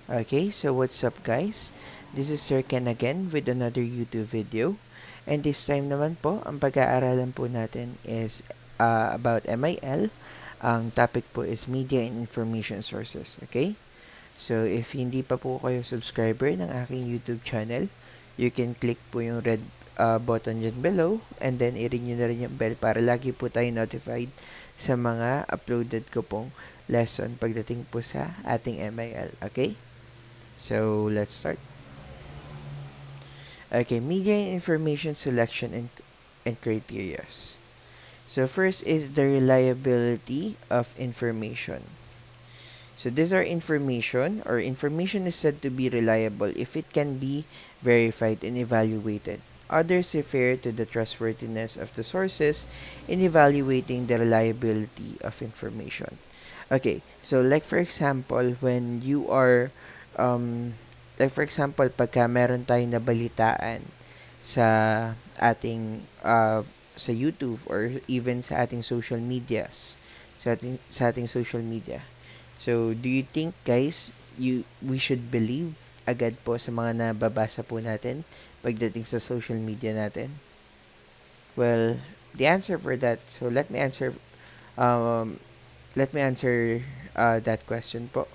Okay, so what's up guys? This is Sir Ken again with another YouTube video. And this time naman po, ang pag-aaralan po natin is about MIL. Ang topic po is Media and Information Sources. Okay? So if hindi pa po kayo subscriber ng aking YouTube channel, you can click po yung red button dyan below and then i-ring nyo na rin yung bell para lagi po tayo notified sa mga uploaded ko pong lesson pagdating po sa ating MIL. Okay? So, let's start. Okay, media and information selection and criteria. So, first is the reliability of information. So, these are information, or information is said to be reliable if it can be verified and evaluated. Others refer to the trustworthiness of the sources in evaluating the reliability of information. Okay, so like for example, when you are like for example, pagka meron tayong nabalitaan sa ating sa YouTube or even sa ating social medias, sa ating social media. So, do you think guys, we should believe agad po sa mga nababasa po natin pagdating sa social media natin? Well, the answer for that, so um let me answer that question po.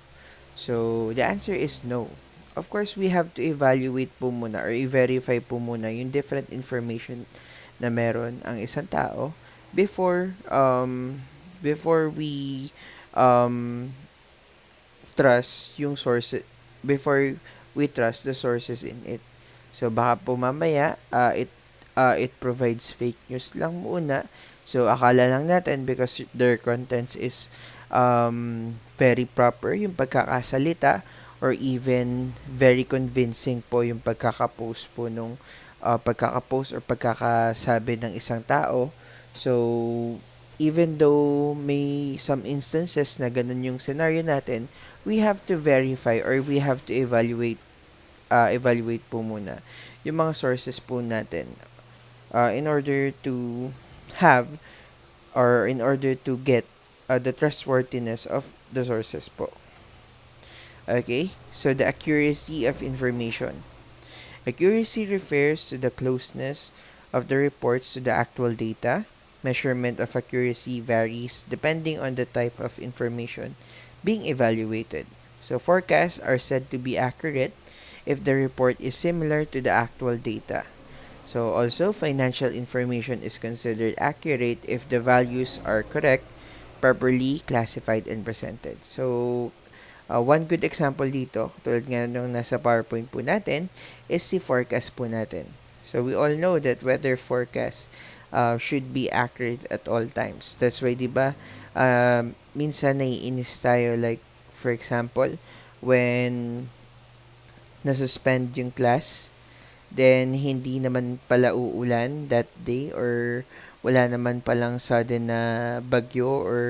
So, the answer is no. Of course, we have to evaluate po muna or i-verify po muna yung different information na meron ang isang tao before we um, trust yung source before we trust the sources in it. So baka po mamaya it provides fake news lang muna. So akala lang natin because their contents is very proper yung pagkakasalita or even very convincing po yung pagkakapost po nung pagkakapost or pagkakasabi ng isang tao. So even though may some instances na ganun yung scenario natin, we have to verify or we have to evaluate po muna yung mga sources po natin in order to have or in order to get the trustworthiness of the sources po. Okay, so the accuracy of information. Accuracy refers to the closeness of the reports to the actual data. Measurement of accuracy varies depending on the type of information being evaluated. So forecasts are said to be accurate if the report is similar to the actual data. So also financial information is considered accurate if the values are correct, properly classified and presented. So one good example dito, tulad nga nung nasa PowerPoint po natin, is si forecast po natin. So we all know that weather forecast should be accurate at all times. That's why, di ba, minsan naiinis tayo like, for example, when nasuspend yung class, then hindi naman pala uulan that day or wala naman palang sudden na bagyo or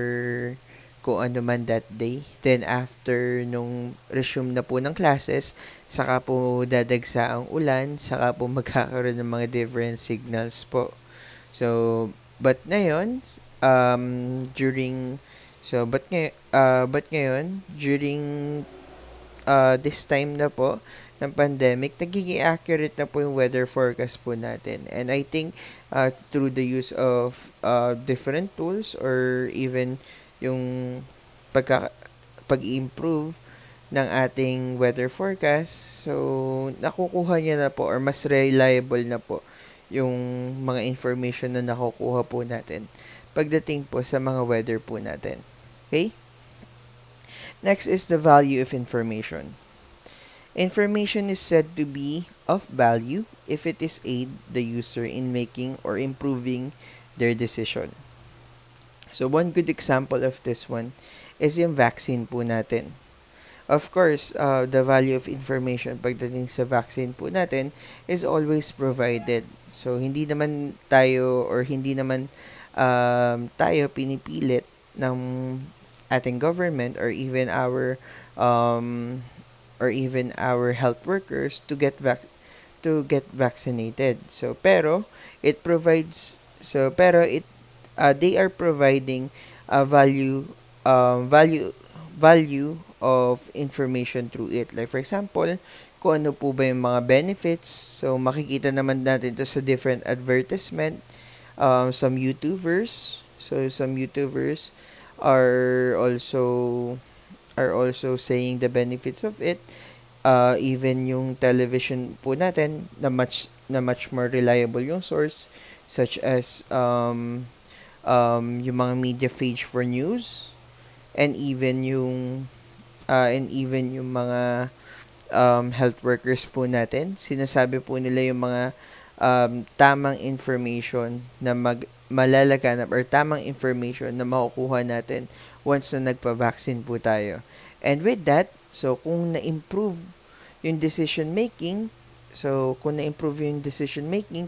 kung ano man that day. Then after nung resume na po ng classes, saka po dadagsa ang ulan, saka po magkakaroon ng mga different signals po. So, but ngayon, during but ngayon during this time na po ng pandemic, nagiging accurate na po yung weather forecast po natin. And I think through the use of different tools or even yung pag-improve ng ating weather forecast, so nakukuha niya na po or mas reliable na po yung mga information na nakukuha po natin pagdating po sa mga weather po natin. Okay? Next is the value of information. Information is said to be of value if it is aid the user in making or improving their decision. So one good example of this one is yung vaccine po natin. Of course, the value of information pagdating sa vaccine po natin is always provided. So hindi naman tayo or hindi naman tayo pinipilit ng ating government or even our health workers to get vaccinated. So pero it they are providing a value of information through it. Like for example, kung ano po ba yung mga benefits. So makikita naman natin to sa different advertisement. Some YouTubers. So some YouTubers are also saying the benefits of it. Even yung television po natin na much more reliable yung source, such as yung mga media page for news, and even yung mga health workers po natin. Sinasabi po nila yung mga tamang information na malalaganap, or tamang information na makukuha natin once na nagpa-vaccine po tayo. And with that, so kung na-improve yung decision making,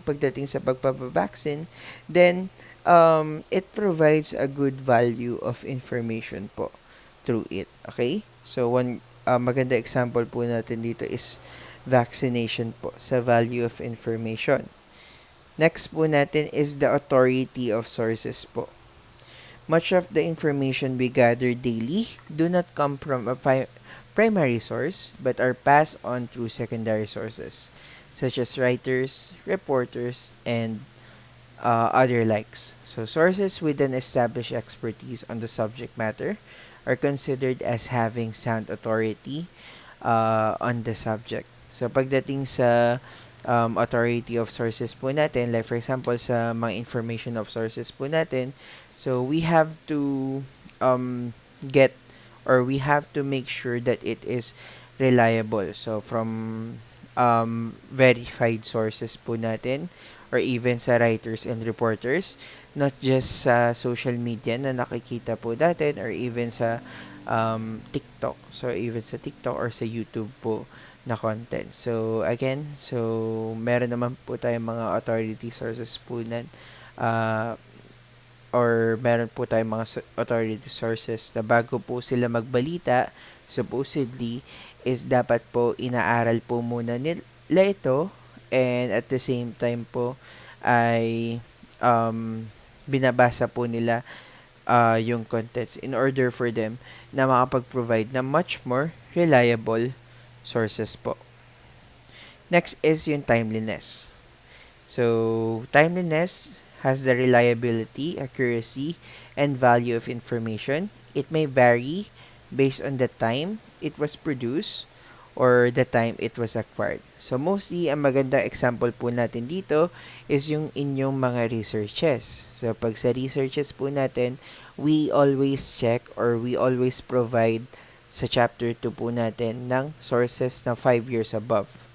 pagdating sa pagpapavaccine, then it provides a good value of information po through it. Okay? So one maganda example po natin dito is vaccination po sa value of information. Next po natin is the authority of sources po. Much of the information we gather daily do not come from a primary source but are passed on through secondary sources such as writers, reporters, and other likes. So sources with an established expertise on the subject matter are considered as having sound authority on the subject. So pagdating sa authority of sources po natin, like for example sa mga information of sources po natin, so we have to get, or we have to make sure that it is reliable. So from verified sources po natin, or even sa writers and reporters, not just sa social media na nakikita po natin, or even sa TikTok. So even sa TikTok or sa YouTube po na content. So again, meron naman po tayong mga authority sources po na or meron po tayong mga authority sources na bago po sila magbalita, supposedly, is dapat po inaaral po muna nila ito, and at the same time po ay binabasa po nila yung contents in order for them na makapag-provide na much more reliable sources po. Next is yung timeliness. So, timeliness has the reliability, accuracy, and value of information. It may vary based on the time it was produced or the time it was acquired. So, mostly, ang maganda example po natin dito is yung inyong mga researches. So, pag sa researches po natin, we always check, or we always provide sa chapter 2 po natin ng sources na 5 years above.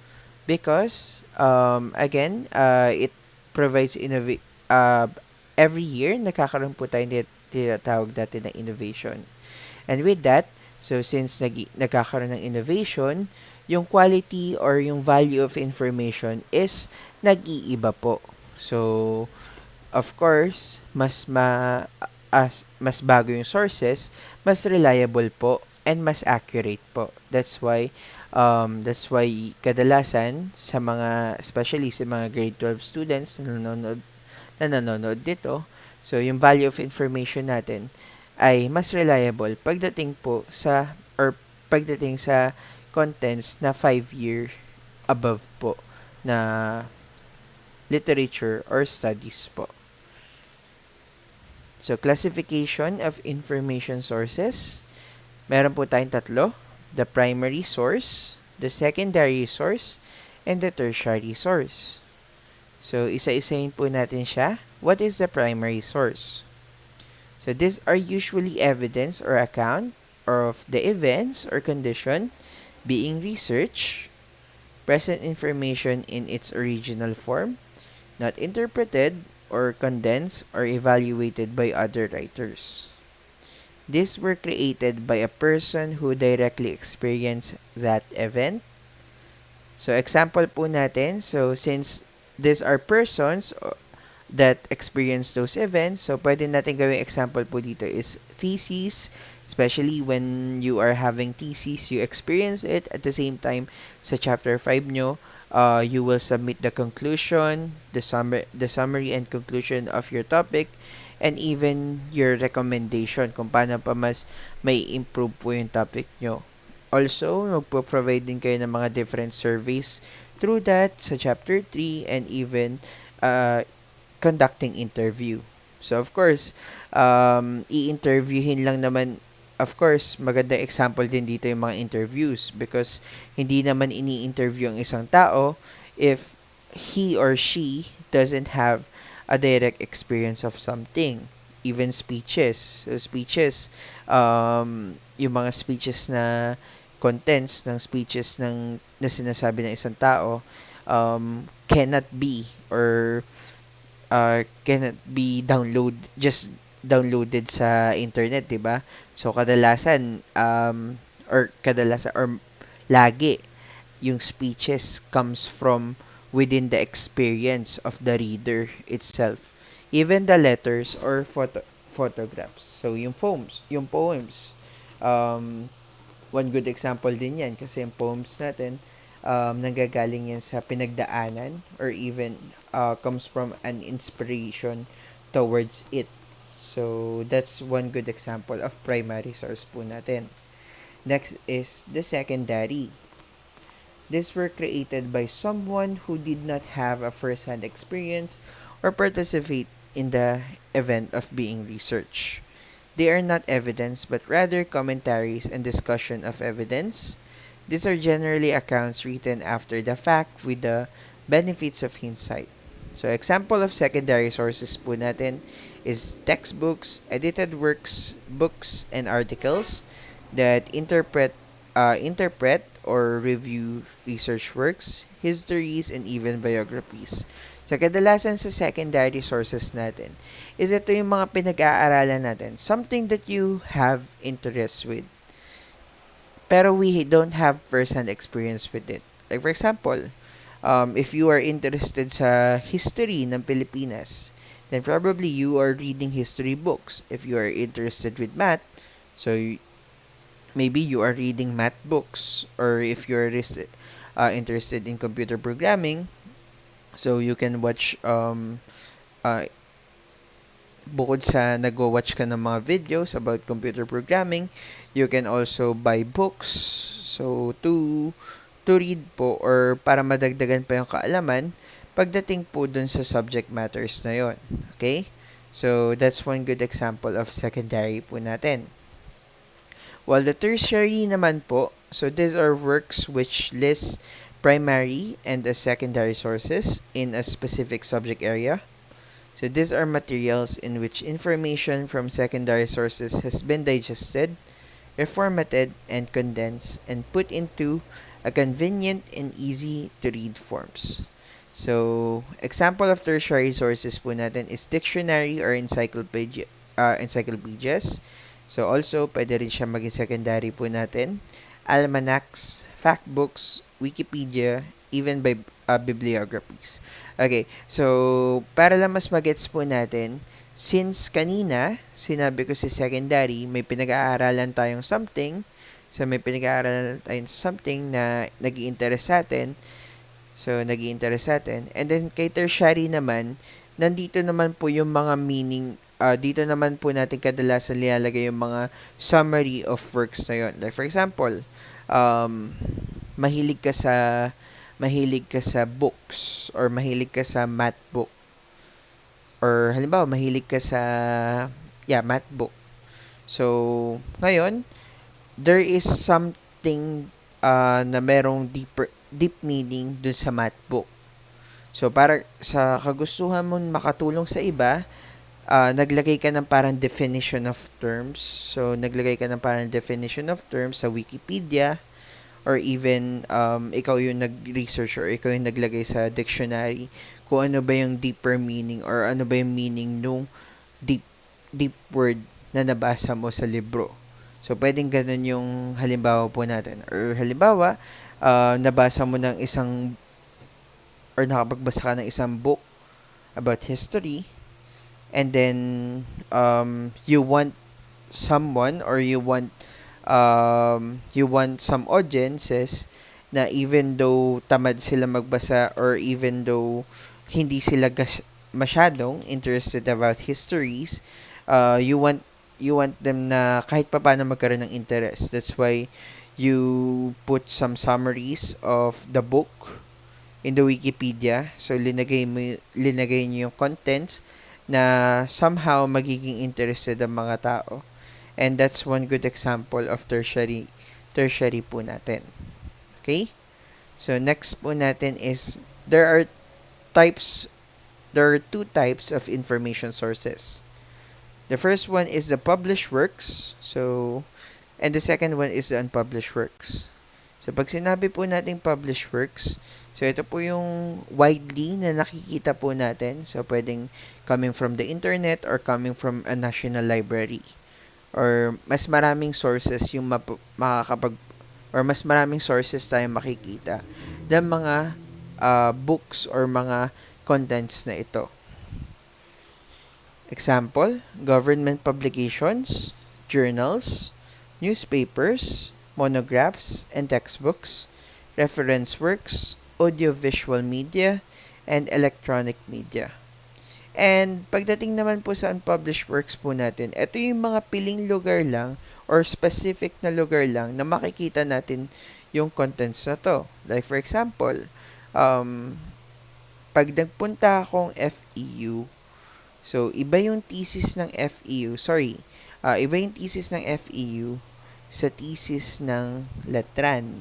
Because, again, it provides every year, nakakaroon po tayo tinatawag natin na innovation. And with that, so since nagkakaroon ng innovation, yung quality or yung value of information is nag-iiba po. So, of course, mas bago yung sources, mas reliable po, and mas accurate po. That's why kadalasan sa mga, especially sa mga grade 12 students na nanonood dito, so yung value of information natin ay mas reliable pagdating sa contents na 5-year above po na literature or studies po. So, classification of information sources. Meron po tayong tatlo. The primary source, the secondary source, and the tertiary source. So, isa-isahin po natin siya. What is the primary source? So, these are usually evidence or account of the events or condition being researched, present information in its original form, not interpreted or condensed or evaluated by other writers. These were created by a person who directly experienced that event. So, example po natin. So, since these are persons that experience those events, so pwede natin gawing example po dito is thesis. Especially when you are having thesis, you experience it. At the same time, sa chapter 5 nyo, you will submit the conclusion, the summary and conclusion of your topic, and even your recommendation kung paano pa mas may improve po yung topic nyo. Also, magpo-provide din kayo ng mga different surveys through that sa chapter 3 and even uh, conducting interview. So, of course, i-interviewin lang naman, of course, maganda example din dito yung mga interviews because hindi naman ini-interview ang isang tao if he or she doesn't have a direct experience of something. Even speeches. So, speeches, yung mga speeches na contents ng speeches na sinasabi ng isang tao cannot be or cannot be just downloaded sa internet, 'di ba? So kadalasan or lagi yung speeches comes from within the experience of the reader itself. Even the letters or photographs. So yung poems one good example din yan kasi yung poems natin nanggagaling yan sa pinagdaanan or even comes from an inspiration towards it. So, that's one good example of primary source po natin. Next is the secondary. These were created by someone who did not have a first-hand experience or participate in the event of being researched. They are not evidence but rather commentaries and discussion of evidence. These are generally accounts written after the fact with the benefits of hindsight. So, example of secondary sources po natin is textbooks, edited works, books, and articles that interpret or review research works, histories, and even biographies. So, kadalasan sa secondary sources natin is ito yung mga pinag-aaralan natin. Something that you have interest with. Pero we don't have first-hand experience with it. Like for example, if you are interested sa history ng Pilipinas, then probably you are reading history books. If you are interested with math, so maybe you are reading math books. Or if you are interested in computer programming, so you can watch uh, bukod sa nagwa-watch ka ng mga videos about computer programming, you can also buy books. So, to read po or para madagdagan pa yung kaalaman pagdating po dun sa subject matters na yon. Okay? So, that's one good example of secondary po natin. While the tertiary naman po, so these are works which list primary and the secondary sources in a specific subject area. So these are materials in which information from secondary sources has been digested, reformatted, and condensed and put into a convenient and easy to read forms. So, example of tertiary sources po natin is dictionary or encyclopedias. So, also, pwede rin siya maging secondary po natin. Almanacs, fact books, Wikipedia, even by bibliographies. Okay, so para lang mas magets po natin, since kanina, sinabi ko si secondary, may pinag-aaralan tayong something, so may pinag-aaralan tayong something na nag-i-interest sa atin, and then kay tertiary naman, nandito naman po yung mga meaning, dito naman po natin kadalasan nilalagay yung mga summary of works na yun. Like for example, mahilig ka sa books or mahilig ka sa math book or halimbawa mahilig ka sa math book. So ngayon there is something na merong deep meaning dun sa math book. So para sa kagustuhan mo makatulong sa iba, naglagay ka ng parang definition of terms. So naglagay ka ng parang definition of terms sa Wikipedia. Or even ikaw yung nag-research or ikaw yung naglagay sa dictionary kung ano ba yung deeper meaning or ano ba yung meaning nung deep word na nabasa mo sa libro. So, pwedeng ganun yung halimbawa po natin. Or halimbawa, nabasa mo ng isang or nakapagbasa ka ng isang book about history and then you want someone or you want some audiences na even though tamad sila magbasa or even though hindi sila masyadong interested about histories, you want them na kahit papaano magkaroon ng interest. That's why you put some summaries of the book in the Wikipedia. So linagay niyo yung contents na somehow magiging interested ang mga tao. And that's one good example of tertiary po natin. Okay? So next po natin is types there are two types of information sources. The first one is the published works. And the second one is the unpublished works. So, pag sinabi po nating published works, so ito po yung widely na nakikita po natin. So, pwedeng coming from the internet or coming from a national library. Or mas maraming sources yung or mas maraming sources tayong makikita ng mga books or mga contents na ito. Example, government publications, journals, newspapers, monographs and textbooks, reference works, audiovisual media, and electronic media. And pagdating naman po sa unpublished works po natin, ito yung mga piling lugar lang or specific na lugar lang na makikita natin yung contents na to. Like for example, pag nagpunta akong FEU, so iba yung thesis ng FEU, iba yung thesis ng FEU sa thesis ng Letran.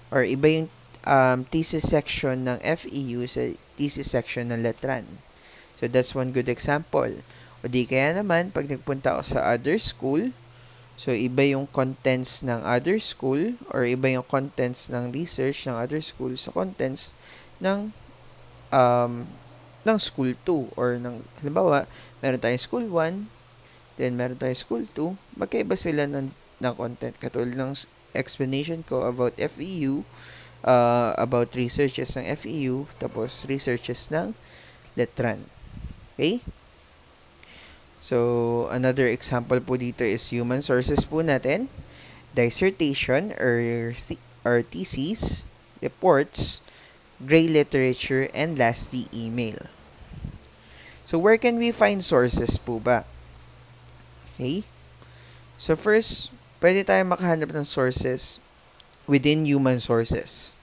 Or iba yung thesis section ng FEU sa thesis section ng Letran. So, that's one good example. O di kaya naman, pag nagpunta ako sa other school, so iba yung contents ng other school or iba yung contents ng research ng other school sa contents ng school 2 or halimbawa, meron tayong school 1, then meron tayong school 2, magkaiba sila ng content. Katulad ng explanation ko about FEU, about researches ng FEU, tapos researches ng Letran. Okay? So, another example po dito is human sources po natin, dissertation or thesis, reports, gray literature, and lastly, email. So, where can we find sources po ba? Okay? So, first, pwede tayo makahanap ng sources within human sources.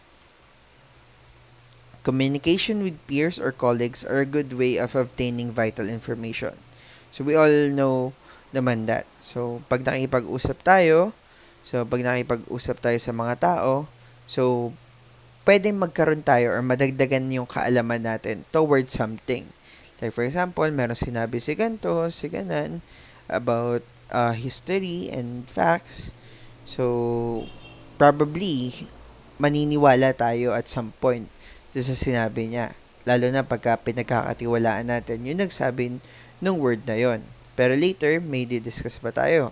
Communication with peers or colleagues are a good way of obtaining vital information. So, we all know naman that. So, pag nakipag-usap tayo sa mga tao, so, pwedeng magkaroon tayo or madagdagan yung kaalaman natin towards something. Like, for example, meron sinabi si ganito, si ganan, about history and facts. So, probably, maniniwala tayo at some point sa sinabi niya. Lalo na pagka pinagkakatiwalaan natin yung nagsabi ng word na yon. Pero later, may di-discuss pa tayo.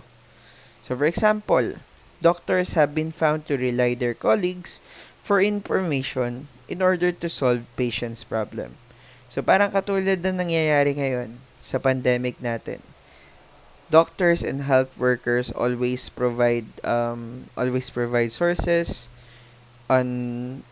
So, for example, doctors have been found to rely their colleagues for information in order to solve patients' problem. So, parang katulad ng nangyayari ngayon sa pandemic natin. Doctors and health workers always provide sources on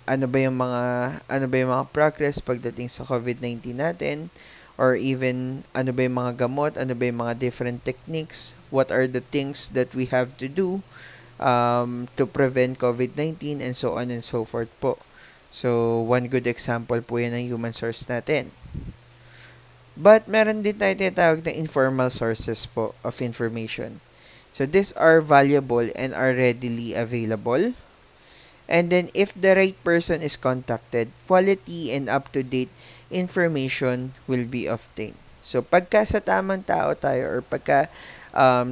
ano ba yung mga progress pagdating sa COVID-19 natin, or even ano ba yung mga gamot, ano ba yung mga different techniques, what are the things that we have to do to prevent COVID-19, and so on and so forth po. So, one good example po yan ng human source natin. But meron din tayo tinatawag na informal sources po of information. So, these are valuable and are readily available. And then, if the right person is contacted, quality and up-to-date information will be obtained. So, pagka sa tamang tao tayo or pagka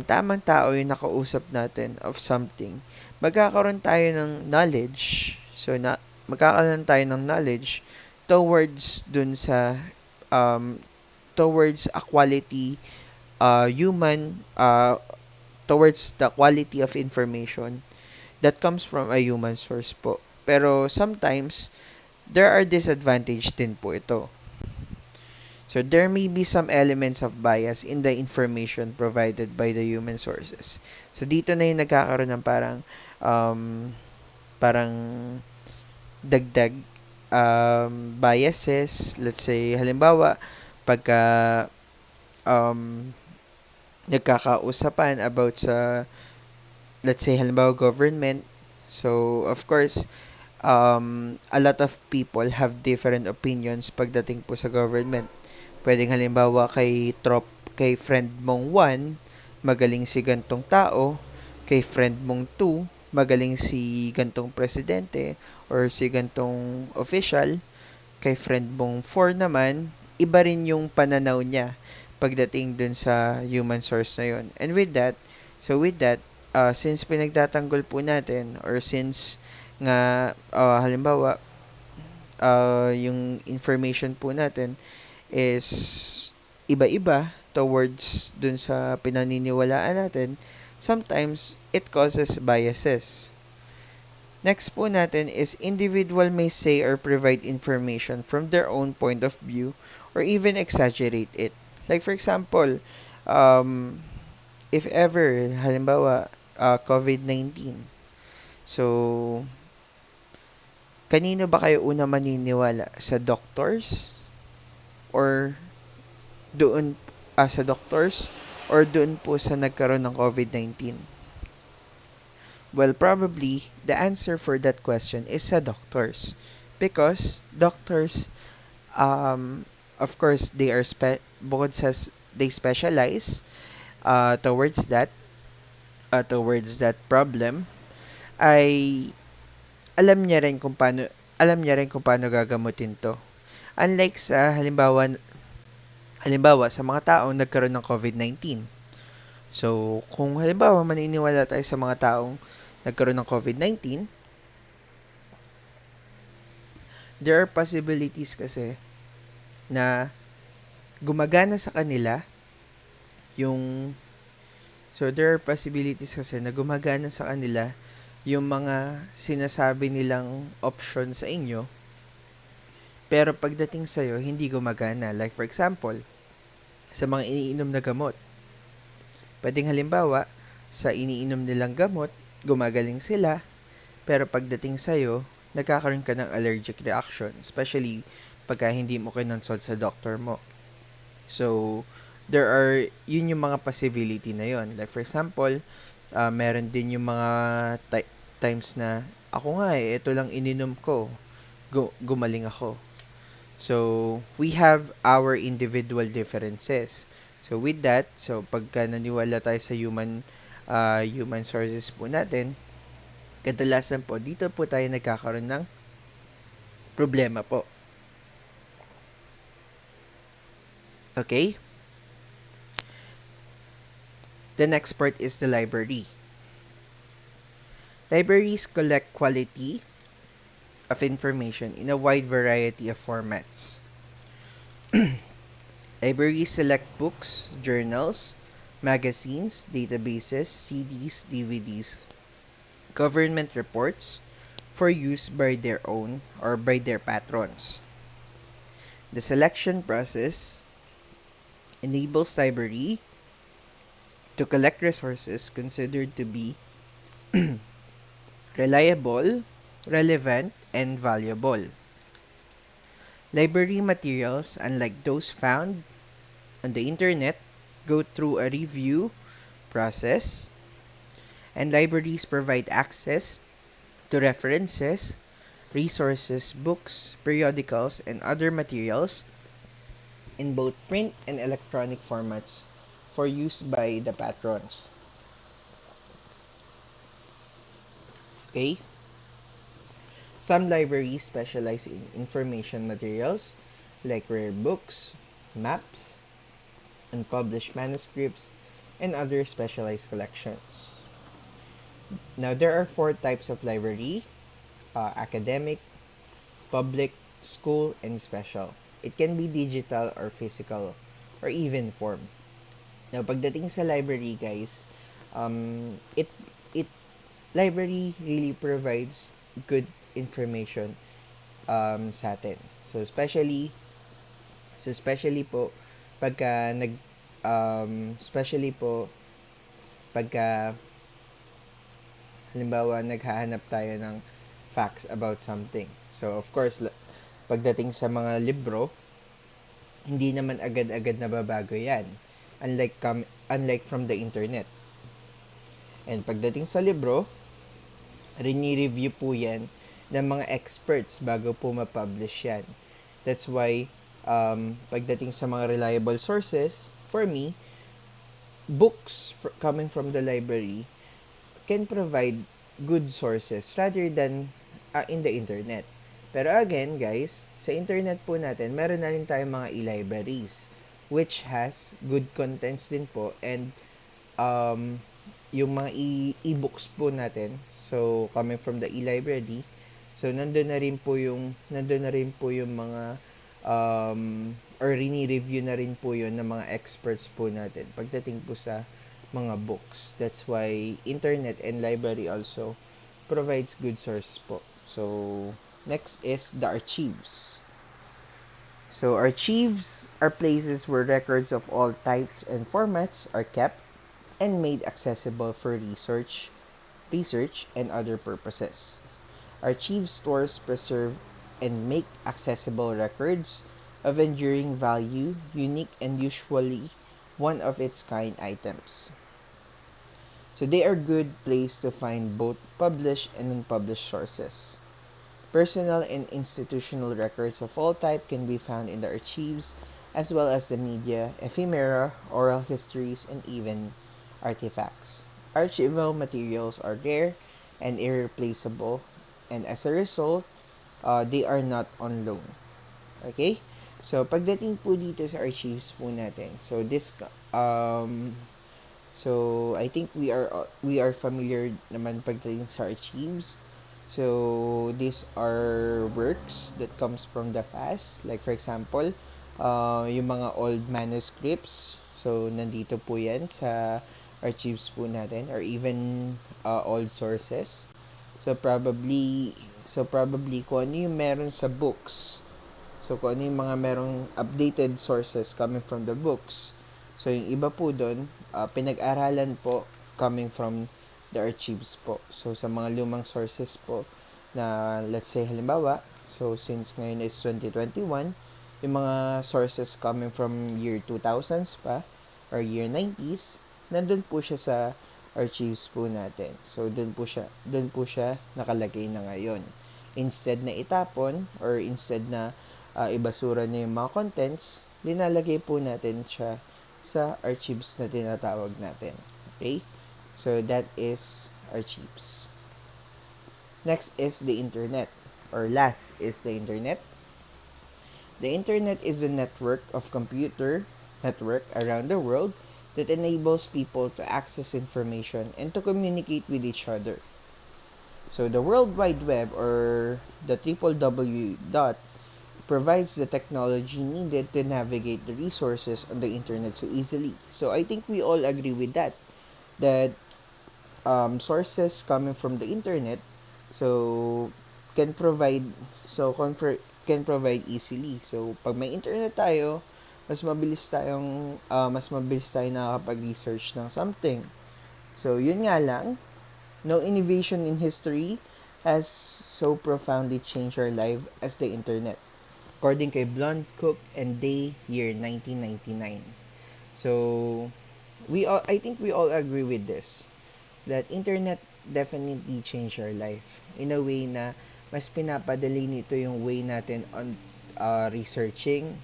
tamang tao yung nakausap natin of something, magkakaroon tayo ng knowledge. So, magkakaroon tayo ng knowledge towards dun sa towards a quality towards the quality of information that comes from a human source po. Pero sometimes, there are disadvantages din po ito. So, there may be some elements of bias in the information provided by the human sources. So, dito na yung nagkakaroon ng parang dagdag biases. Let's say, halimbawa, pagka um, nagkakausapan about sa, let's say, halimbawa, government. So, of course, a lot of people have different opinions pagdating po sa government. Pwedeng halimbawa kay friend mong 1, magaling si gantong tao, kay friend mong 2, magaling si gantong presidente or si gantong official, kay friend mong 4 naman, iba rin yung pananaw niya pagdating dun sa human source na yun. And with that, since pinagtatanggol po natin or since nga halimbawa yung information po natin is iba-iba towards dun sa pinaniniwalaan natin, sometimes it causes biases. Next po natin is individual may say or provide information from their own point of view or even exaggerate it. Like for example, um, if ever, halimbawa, COVID-19. So, kanino ba kayo una maniniwala? Sa doctors? Or doon sa doctors? Or doon po sa nagkaroon ng COVID-19? Well, probably, the answer for that question is sa doctors. Because doctors, of course, bukod sa they specialize towards that problem, ay alam niya rin kung paano gagamutin to. Unlike sa halimbawa sa mga taong nagkaroon ng COVID-19. So, kung halimbawa maniniwala tayo sa mga taong nagkaroon ng COVID-19, there are possibilities kasi na gumagana sa kanila yung yung mga sinasabi nilang option sa inyo, pero pagdating sa'yo, hindi gumagana. Like for example, sa mga iniinom na gamot. Pwedeng halimbawa, sa iniinom nilang gamot, gumagaling sila, pero pagdating sa'yo, nagkakaroon ka ng allergic reaction, especially pagka hindi mo kinonsult sa doctor mo. So, yun yung mga possibility na yun. Like for example, meron din yung mga times na, ako nga ito lang ininom ko, gumaling ako. So, we have our individual differences. So, with that, pagka naniwala tayo sa human sources po natin, kadalasan po, dito po tayo nagkakaroon ng problema po. Okay? The next part is the library. Libraries collect quality of information in a wide variety of formats. Libraries select books, journals, magazines, databases, CDs, DVDs, government reports for use by their own or by their patrons. The selection process enables library to collect resources considered to be reliable, relevant, and valuable. Library materials, unlike those found on the internet, go through a review process, and libraries provide access to references, resources, books, periodicals, and other materials in both print and electronic formats for use by the patrons. Okay? Some libraries specialize in information materials like rare books, maps, unpublished manuscripts, and other specialized collections. Now, there are 4 types of library: academic, public, school, and special. It can be digital or physical or even form. Now, pagdating sa library, guys, it library really provides good information sa atin. So especially po pagka especially po pagka halimbawa naghahanap tayo ng facts about something. So of course, pagdating sa mga libro, Hindi naman agad-agad nababago yan. Unlike from the internet. And pagdating sa libro, rini-review po yan ng mga experts bago po ma-publish yan. That's why, pagdating sa mga reliable sources, for me, books coming from the library can provide good sources rather than in the internet. Pero again, guys, sa internet po natin, meron na rin tayong mga e-libraries which has good contents din po and um, yung mga e-books po natin, so coming from the e-library, so nandun na rin po yung mga or rini-review na rin po yun ng mga experts po natin pagdating po sa mga books. That's why internet and library also provides good source po. So next is the archives. So archives are places where records of all types and formats are kept and made accessible for research and other purposes. Archive stores preserve and make accessible records of enduring value, unique and usually one of its kind items. So they are good place to find both published and unpublished sources. Personal and institutional records of all type can be found in the archives, as well as the media, ephemera, oral histories, and even artifacts. Archival materials are rare and irreplaceable, and as a result, they are not on loan. Okay? So, pagdating po dito sa archives po natin, so I think we are familiar naman pagdating sa archives. So these are works that comes from the past. Like for example, yung mga old manuscripts. So nandito po yan sa archives po natin or even old sources. So probably kung ano yung meron sa books. So kung ano yung mga merong updated sources coming from the books. So yung iba po doon, pinag-aralan po coming from the archives po. So sa mga lumang sources po na let's say halimbawa, so since ngayon is 2021, yung mga sources coming from year 2000s pa or year 90s, nandun po siya sa archives po natin. So doon po siya nakalagay na ngayon. Instead na itapon or instead na ibasura niya yung mga contents, linalagay po natin siya sa archives na tinatawag natin. Okay? So that is archives. Next is the internet, or last is the internet. The internet is a network of computer network around the world that enables people to access information and to communicate with each other. So the World Wide Web, or the triple W dot, provides the technology needed to navigate the resources on the internet so easily. So I think we all agree with that sources coming from the internet, so can provide can provide easily. So pag may internet tayo, mas mabilis tayo nakakapag-research ng something. So yun nga lang, no innovation in history has so profoundly changed our life as the internet, according kay Blonde, Cook, and Day, year 1999. So, I think we all agree with this. So that internet definitely changed our life in a way na mas pinapadali nito yung way natin on researching.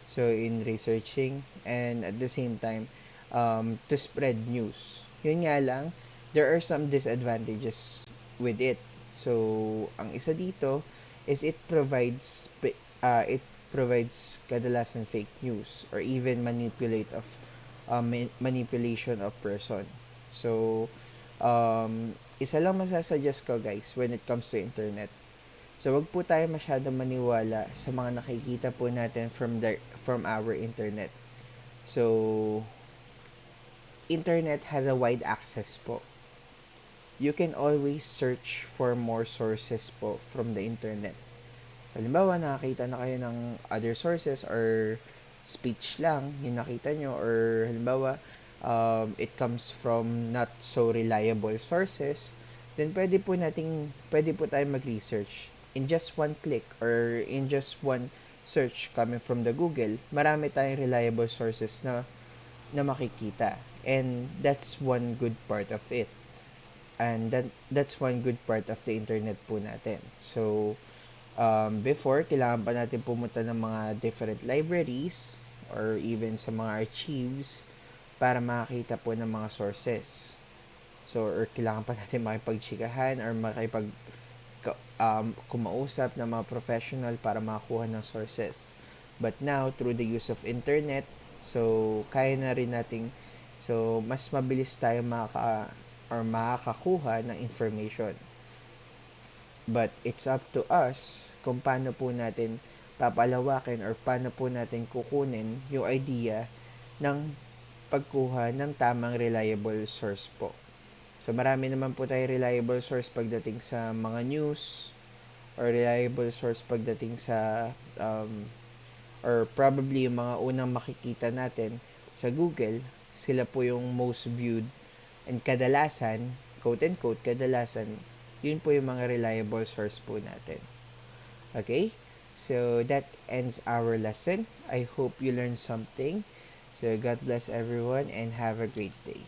So, in researching and at the same time, to spread news. Yun nga lang, there are some disadvantages with it. So, ang isa dito is it provides kadalasan fake news or even manipulation of person. So isa lang masasuggest ko, guys, when it comes to internet. So wag po tayo masyadong maniwala sa mga nakikita po natin from our internet. So internet has a wide access po. You can always search for more sources po from the internet. Halimbawa, nakakita na kayo ng other sources or speech lang yung nakita nyo, or halimbawa, it comes from not so reliable sources, then pwede po tayo mag-research in just one click or in just one search coming from the Google, marami tayong reliable sources na makikita. And that's one good part of it. And that's one good part of the internet po natin. So, before, kailangan pa natin pumunta ng mga different libraries or even sa mga archives para makakita po ng mga sources. So, or kailangan pa natin makipagchikahan or kumausap ng mga professional para makakuha ng sources. But now, through the use of internet, so, kaya na rin nating, so, mas mabilis tayo makakakuha ng information. But it's up to us kung paano po natin papalawakin or paano po natin kukunin yung idea ng pagkuha ng tamang reliable source po. So marami naman po tayo reliable source pagdating sa mga news or reliable source pagdating sa or probably yung mga unang makikita natin sa Google, sila po yung most viewed and kadalasan, quote and quote, kadalasan, yun po yung mga reliable source po natin. Okay? So that ends our lesson. I hope you learned something. So God bless everyone and have a great day.